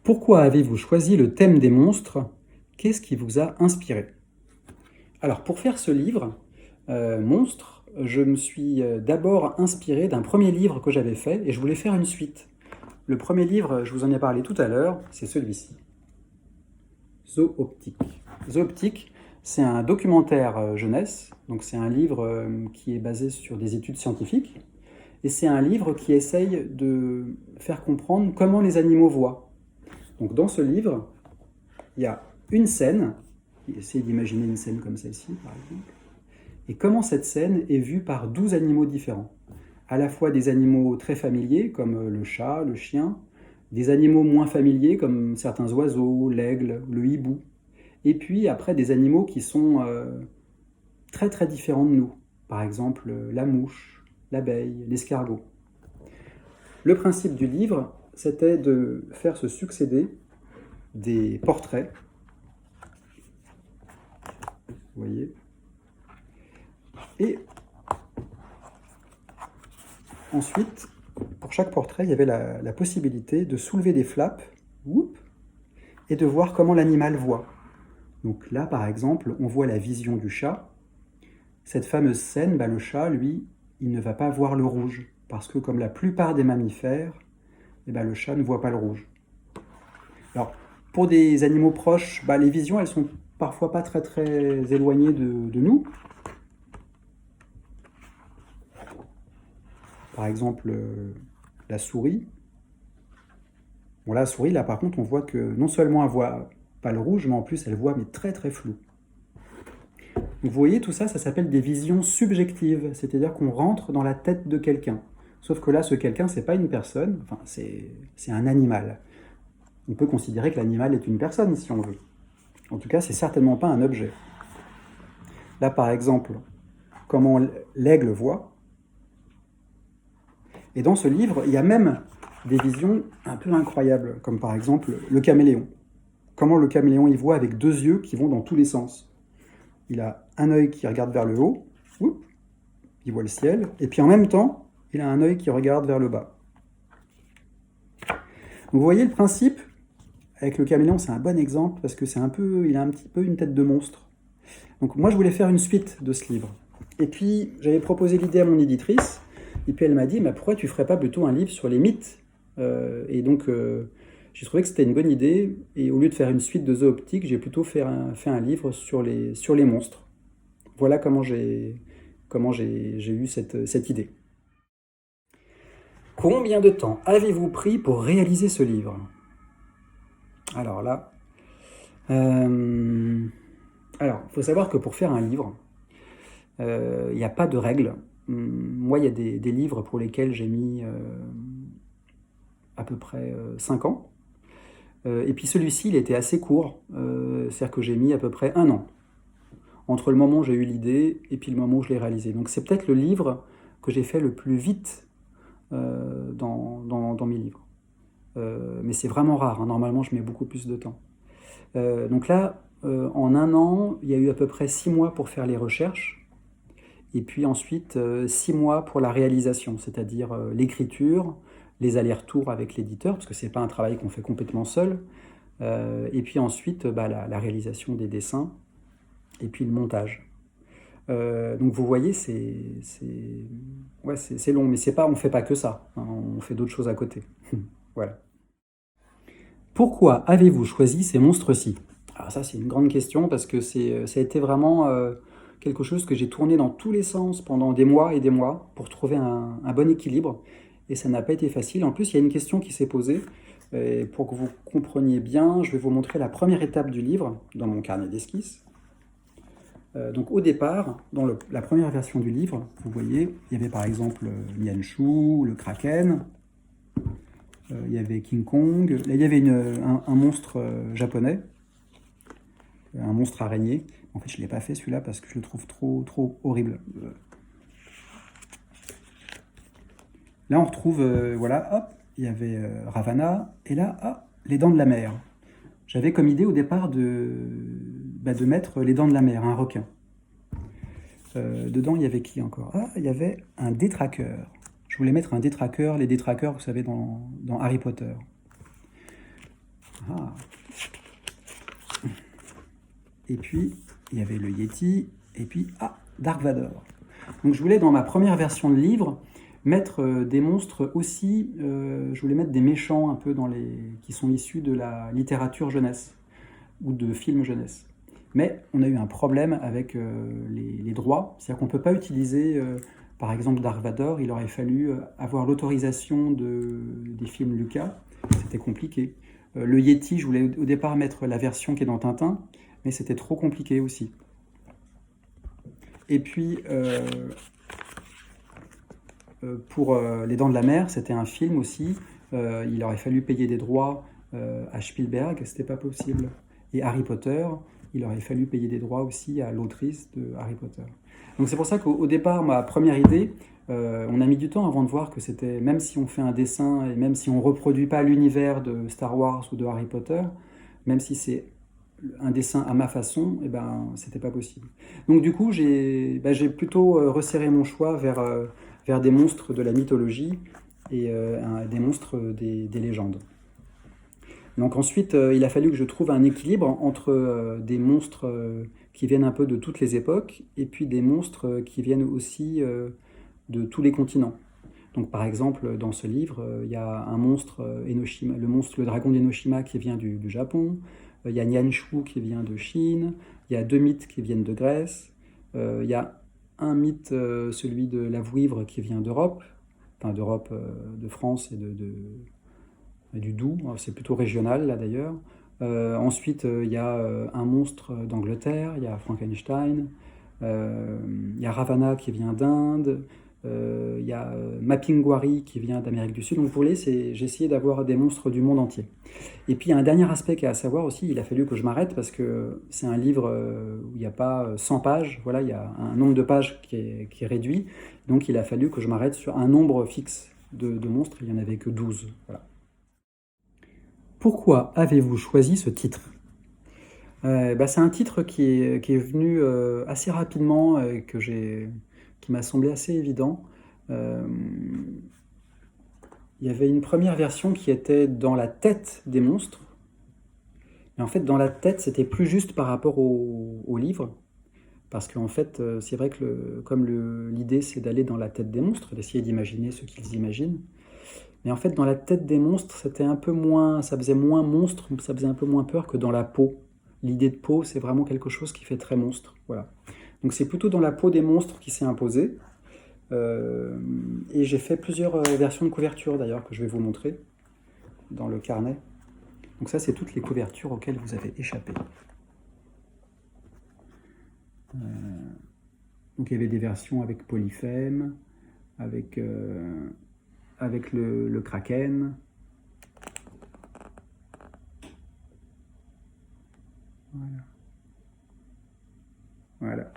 Pourquoi avez-vous choisi le thème des monstres? Qu'est-ce qui vous a inspiré? Alors, pour faire ce livre, Monstres, je me suis d'abord inspiré d'un premier livre que j'avais fait et je voulais faire une suite. Le premier livre, je vous en ai parlé tout à l'heure, c'est celui-ci. Zooptique. Zooptique, c'est un documentaire jeunesse, donc c'est un livre qui est basé sur des études scientifiques, et c'est un livre qui essaye de faire comprendre comment les animaux voient. Donc dans ce livre, il y a une scène, essayez d'imaginer une scène comme celle-ci par exemple, et comment cette scène est vue par 12 animaux différents. À la fois des animaux très familiers comme le chat, le chien, des animaux moins familiers comme certains oiseaux, l'aigle, le hibou, et puis après des animaux qui sont très très différents de nous, par exemple la mouche, l'abeille, l'escargot. Le principe du livre, c'était de faire se succéder des portraits, vous voyez, et ensuite, pour chaque portrait, il y avait la possibilité de soulever des flaps, whoop, et de voir comment l'animal voit. Donc là, par exemple, on voit la vision du chat. Cette fameuse scène, le chat, lui, il ne va pas voir le rouge, parce que comme la plupart des mammifères, le chat ne voit pas le rouge. Alors, pour des animaux proches, les visions, elles sont parfois pas très très éloignées de nous. Par exemple, la souris. Bon, la souris, là, par contre, on voit que non seulement elle voit pas le rouge, mais en plus, elle voit mais très très flou. Donc, vous voyez, tout ça, ça s'appelle des visions subjectives, c'est-à-dire qu'on rentre dans la tête de quelqu'un. Sauf que là, ce quelqu'un, c'est pas une personne, enfin, c'est un animal. On peut considérer que l'animal est une personne, si on veut. En tout cas, c'est certainement pas un objet. Là, par exemple, comment l'aigle voit. Et dans ce livre, il y a même des visions un peu incroyables, comme par exemple le caméléon. Comment le caméléon il voit avec deux yeux qui vont dans tous les sens. Il a un œil qui regarde vers le haut, il voit le ciel, et puis en même temps, il a un œil qui regarde vers le bas. Donc vous voyez le principe, avec le caméléon, c'est un bon exemple, parce que il a un petit peu une tête de monstre. Donc moi, je voulais faire une suite de ce livre. Et puis, j'avais proposé l'idée à mon éditrice, et puis elle m'a dit, pourquoi tu ne ferais pas plutôt un livre sur les mythes? Et donc, j'ai trouvé que c'était une bonne idée, et au lieu de faire une suite de Zooptique, j'ai plutôt fait un livre sur les monstres. Voilà comment j'ai eu cette idée. Combien de temps avez-vous pris pour réaliser ce livre? Alors là, il faut savoir que pour faire un livre, il n'y a pas de règle. Moi, il y a des livres pour lesquels j'ai mis à peu près 5 ans. Et puis celui-ci, il était assez court. C'est-à-dire que j'ai mis à peu près 1 an entre le moment où j'ai eu l'idée et puis le moment où je l'ai réalisé. Donc c'est peut-être le livre que j'ai fait le plus vite dans mes livres. Mais c'est vraiment rare. Hein. Normalement, je mets beaucoup plus de temps. Donc là, en 1 an, il y a eu à peu près 6 mois pour faire les recherches. Et puis ensuite, 6 mois pour la réalisation, c'est-à-dire l'écriture, les allers-retours avec l'éditeur, parce que c'est pas un travail qu'on fait complètement seul. Et puis ensuite, la réalisation des dessins, et puis le montage. Donc vous voyez, c'est long, mais on ne fait pas que ça, hein, on fait d'autres choses à côté. Voilà. Pourquoi avez-vous choisi ces monstres-ci? Alors ça, c'est une grande question, parce que ça a été vraiment quelque chose que j'ai tourné dans tous les sens pendant des mois et des mois pour trouver un bon équilibre, et ça n'a pas été facile. En plus, il y a une question qui s'est posée, et pour que vous compreniez bien, je vais vous montrer la première étape du livre dans mon carnet d'esquisses. Donc au départ, dans la première version du livre, vous voyez, il y avait par exemple Mianshu, le kraken, il y avait King Kong, là il y avait un monstre japonais, un monstre araignée. En fait, je ne l'ai pas fait celui-là parce que je le trouve trop horrible. Là, on retrouve, voilà, hop, il y avait Ravana, et là, les dents de la mer. J'avais comme idée au départ de mettre les dents de la mer, un requin. Dedans, il y avait qui encore? Il y avait un détraqueur. Je voulais mettre un détraqueur, les détraqueurs, vous savez, dans Harry Potter. Ah. Et puis, il y avait le Yeti, et puis, Dark Vador. Donc je voulais, dans ma première version de livre, mettre des monstres aussi, je voulais mettre des méchants un peu qui sont issus de la littérature jeunesse, ou de films jeunesse. Mais on a eu un problème avec les droits, c'est-à-dire qu'on ne peut pas utiliser, par exemple, Dark Vador, il aurait fallu avoir l'autorisation des films Lucas, c'était compliqué. Le Yeti, je voulais au départ mettre la version qui est dans Tintin, mais c'était trop compliqué aussi. Et puis, pour Les Dents de la Mer, c'était un film aussi, il aurait fallu payer des droits à Spielberg, c'était pas possible. Et Harry Potter, il aurait fallu payer des droits aussi à l'autrice de Harry Potter. Donc c'est pour ça qu'au départ, ma première idée, on a mis du temps avant de voir que c'était, même si on fait un dessin et même si on ne reproduit pas l'univers de Star Wars ou de Harry Potter, même si c'est un dessin à ma façon, eh ben, c'était pas possible. Donc du coup, j'ai plutôt resserré mon choix vers des monstres de la mythologie et des monstres des légendes. Donc ensuite, il a fallu que je trouve un équilibre entre des monstres qui viennent un peu de toutes les époques et puis des monstres qui viennent aussi de tous les continents. Donc par exemple, dans ce livre, il y a un monstre, Enoshima, le dragon d'Enoshima qui vient du Japon, il y a Nianshu qui vient de Chine, il y a deux mythes qui viennent de Grèce, il y a un mythe, celui de la Vouivre, qui vient d'Europe, enfin d'Europe, de France et du Doubs, c'est plutôt régional là d'ailleurs. Ensuite, il y a un monstre d'Angleterre, il y a Frankenstein, il y a Ravana qui vient d'Inde, il y a Mapinguari qui vient d'Amérique du Sud. Donc vous voyez, j'ai essayé d'avoir des monstres du monde entier. Et puis il y a un dernier aspect qui est à savoir aussi, il a fallu que je m'arrête parce que c'est un livre où il n'y a pas 100 pages, voilà, il y a un nombre de pages qui est réduit, donc il a fallu que je m'arrête sur un nombre fixe de monstres, il n'y en avait que 12. Voilà. Pourquoi avez-vous choisi ce titre? C'est un titre qui est venu assez rapidement et qui m'a semblé assez évident. Euh, il y avait une première version qui était dans la tête des monstres. Et en fait, dans la tête, c'était plus juste par rapport au livre. Parce qu'en fait, c'est vrai que comme l'idée, c'est d'aller dans la tête des monstres, d'essayer d'imaginer ce qu'ils imaginent. Mais en fait, dans la tête des monstres, c'était un peu moins, ça faisait moins monstre, ça faisait un peu moins peur que dans la peau. L'idée de peau, c'est vraiment quelque chose qui fait très monstre. Voilà. Donc c'est plutôt dans la peau des monstres qui s'est imposé. Et j'ai fait plusieurs versions de couverture d'ailleurs que je vais vous montrer dans le carnet. Donc ça, c'est toutes les couvertures auxquelles vous avez échappé. Donc il y avait des versions avec Polyphème, avec le Kraken. Voilà.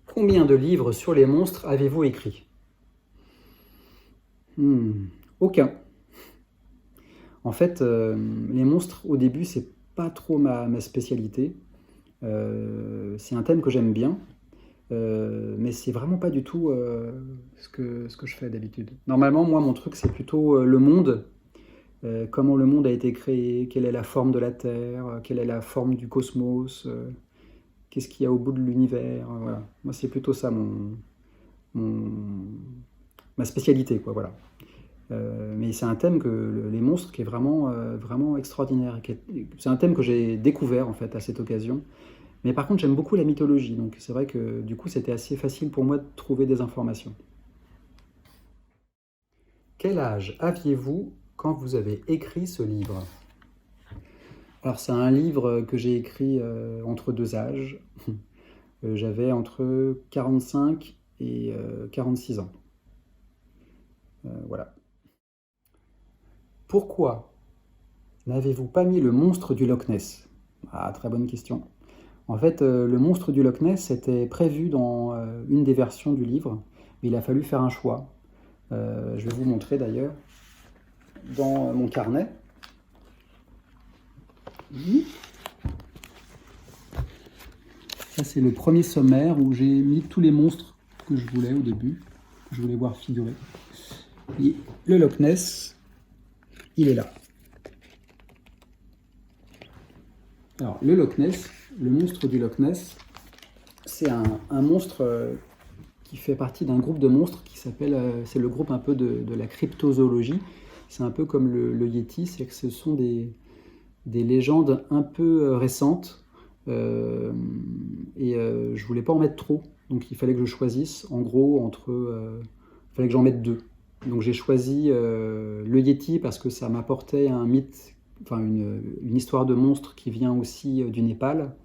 Combien de livres sur les monstres avez-vous écrit? Aucun. En fait, les monstres, au début, c'est pas trop ma spécialité. C'est un thème que j'aime bien, mais c'est vraiment pas du tout ce que je fais d'habitude. Normalement, moi, mon truc, c'est plutôt le monde, comment le monde a été créé, quelle est la forme de la Terre, quelle est la forme du cosmos, qu'est-ce qu'il y a au bout de l'univers. Voilà. Moi, c'est plutôt ça ma spécialité, quoi. Voilà. Mais c'est un thème les monstres qui est vraiment, vraiment extraordinaire. C'est un thème que j'ai découvert en fait à cette occasion. Mais par contre, j'aime beaucoup la mythologie, donc c'est vrai que du coup, c'était assez facile pour moi de trouver des informations. Quel âge aviez-vous quand vous avez écrit ce livre? Alors, c'est un livre que j'ai écrit entre deux âges. J'avais entre 45 et 46 ans. Voilà. Pourquoi n'avez-vous pas mis le monstre du Loch Ness? Ah, très bonne question. En fait, le monstre du Loch Ness était prévu dans une des versions du livre, mais il a fallu faire un choix. Je vais vous montrer d'ailleurs dans mon carnet. Ça, c'est le premier sommaire où j'ai mis tous les monstres que je voulais au début, que je voulais voir figurer. Et le Loch Ness, il est là. Alors, le Loch Ness, le monstre du Loch Ness, c'est un monstre qui fait partie d'un groupe de monstres qui s'appelle, c'est le groupe un peu de la cryptozoologie. C'est un peu comme le Yéti, c'est que ce sont des légendes un peu récentes. Je voulais pas en mettre trop, donc il fallait que je choisisse en gros entre, il fallait que j'en mette deux. Donc j'ai choisi le Yéti parce que ça m'apportait un mythe, enfin une histoire de monstre qui vient aussi du Népal.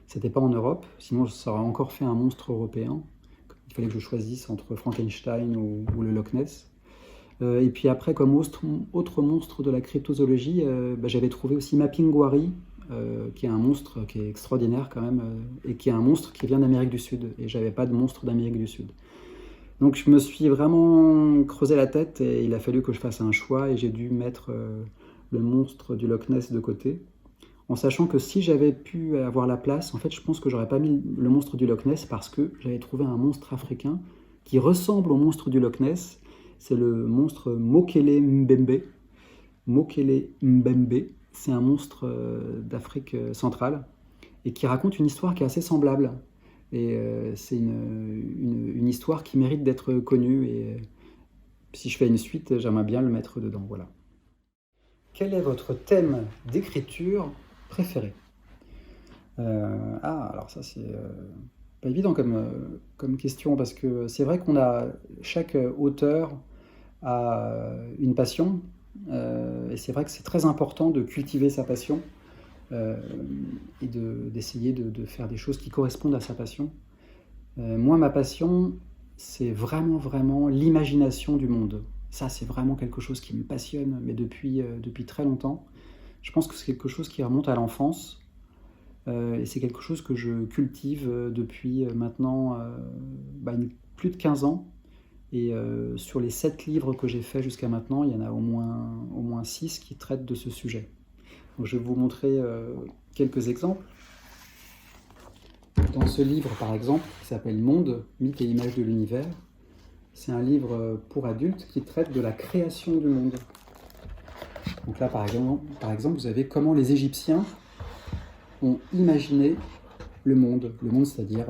C'était pas en Europe, sinon ça aurait encore fait un monstre européen. Il fallait que je choisisse entre Frankenstein ou le Loch Ness. Et puis après, comme autre monstre de la cryptozoologie, j'avais trouvé aussi Mapinguari, qui est un monstre qui est extraordinaire quand même, et qui est un monstre qui vient d'Amérique du Sud. Et j'avais pas de monstre d'Amérique du Sud. Donc je me suis vraiment creusé la tête et il a fallu que je fasse un choix et j'ai dû mettre le monstre du Loch Ness de côté. En sachant que si j'avais pu avoir la place, en fait je pense que j'aurais pas mis le monstre du Loch Ness parce que j'avais trouvé un monstre africain qui ressemble au monstre du Loch Ness. C'est le monstre Mokele Mbembe. Mokele Mbembe, c'est un monstre d'Afrique centrale et qui raconte une histoire qui est assez semblable. Et c'est une histoire qui mérite d'être connue. Et si je fais une suite, j'aimerais bien le mettre dedans. Voilà. Quel est votre thème d'écriture préféré? Alors ça c'est pas évident comme question parce que c'est vrai qu'on a chaque auteur a une passion et c'est vrai que c'est très important de cultiver sa passion euh, et d'essayer de faire des choses qui correspondent à sa passion. Moi, ma passion, c'est vraiment l'imagination du monde. Ça, c'est vraiment quelque chose qui me passionne, mais depuis très longtemps. Je pense que c'est quelque chose qui remonte à l'enfance. Et c'est quelque chose que je cultive depuis maintenant plus de 15 ans. Et sur les 7 livres que j'ai faits jusqu'à maintenant, il y en a au moins 6 qui traitent de ce sujet. Donc, je vais vous montrer quelques exemples. Dans ce livre, par exemple, qui s'appelle Monde, mythes et images de l'univers, c'est un livre pour adultes qui traite de la création du monde. Donc là, par exemple, vous avez comment les Égyptiens ont imaginé le monde, c'est-à-dire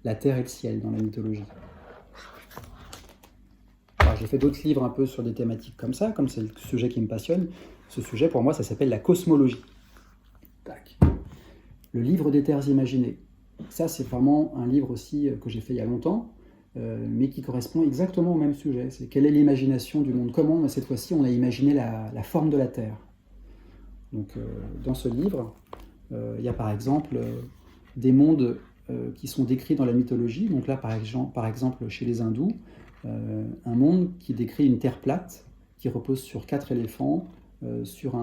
la terre et le ciel dans la mythologie. Alors, j'ai fait d'autres livres un peu sur des thématiques comme ça, comme c'est le sujet qui me passionne. Ce sujet, pour moi, ça s'appelle la cosmologie. Tac. Le livre des terres imaginées. Ça, c'est vraiment un livre aussi que j'ai fait il y a longtemps, mais qui correspond exactement au même sujet. C'est quelle est l'imagination du monde? Comment, cette fois-ci, on a imaginé la forme de la Terre? Donc, dans ce livre, il y a par exemple des mondes qui sont décrits dans la mythologie. Donc là, par exemple, chez les hindous, un monde qui décrit une terre plate qui repose sur 4 éléphants, sur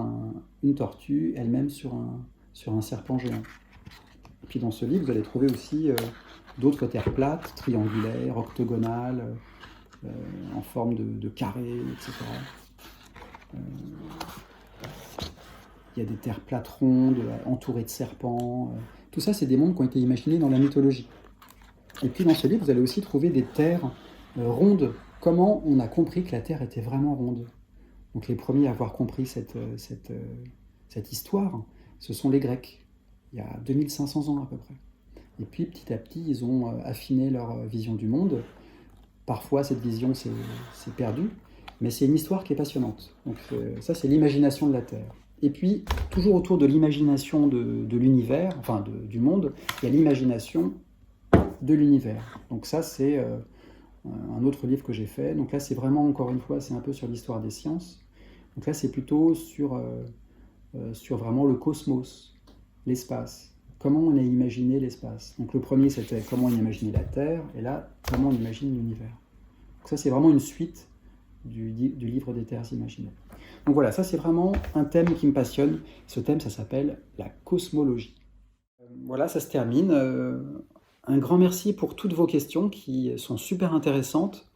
une tortue, elle-même sur un serpent géant. Et puis dans ce livre, vous allez trouver aussi d'autres terres plates, triangulaires, octogonales, en forme de carré, etc. Il y a des terres plates rondes, entourées de serpents. Tout ça, c'est des mondes qui ont été imaginés dans la mythologie. Et puis dans ce livre, vous allez aussi trouver des terres rondes. Comment on a compris que la Terre était vraiment ronde? Donc les premiers à avoir compris cette histoire, ce sont les Grecs, il y a 2500 ans à peu près. Et puis petit à petit, ils ont affiné leur vision du monde. Parfois, cette vision s'est perdue, mais c'est une histoire qui est passionnante. Donc ça, c'est l'imagination de la Terre. Et puis, toujours autour de l'imagination de l'univers, enfin du monde, il y a l'imagination de l'univers. Donc ça, c'est un autre livre que j'ai fait. Donc là, c'est vraiment, encore une fois, c'est un peu sur l'histoire des sciences. Donc là, c'est plutôt sur vraiment le cosmos, l'espace. Comment on a imaginé l'espace? Donc le premier, c'était comment on imaginait la Terre, et là, comment on imagine l'univers. Donc ça, c'est vraiment une suite du livre des terres imaginées. Donc voilà, ça c'est vraiment un thème qui me passionne. Ce thème, ça s'appelle la cosmologie. Voilà, ça se termine. Un grand merci pour toutes vos questions qui sont super intéressantes.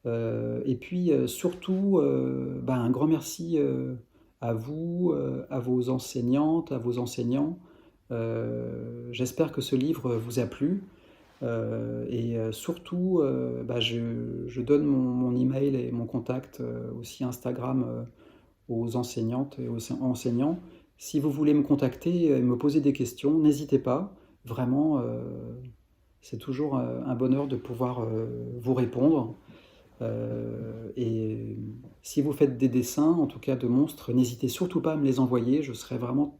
Et puis surtout, un grand merci à vous, à vos enseignantes, à vos enseignants. J'espère que ce livre vous a plu. Surtout, je donne mon email et mon contact aussi Instagram aux enseignantes et aux enseignants. Si vous voulez me contacter et me poser des questions, n'hésitez pas. Vraiment, c'est toujours un bonheur de pouvoir vous répondre. Et si vous faites des dessins, en tout cas de monstres, n'hésitez surtout pas à me les envoyer. Je serais vraiment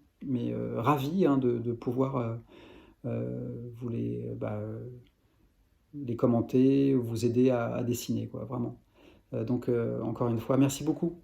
ravi hein, de pouvoir vous les commenter, vous aider à dessiner, quoi, vraiment. Donc, encore une fois, merci beaucoup.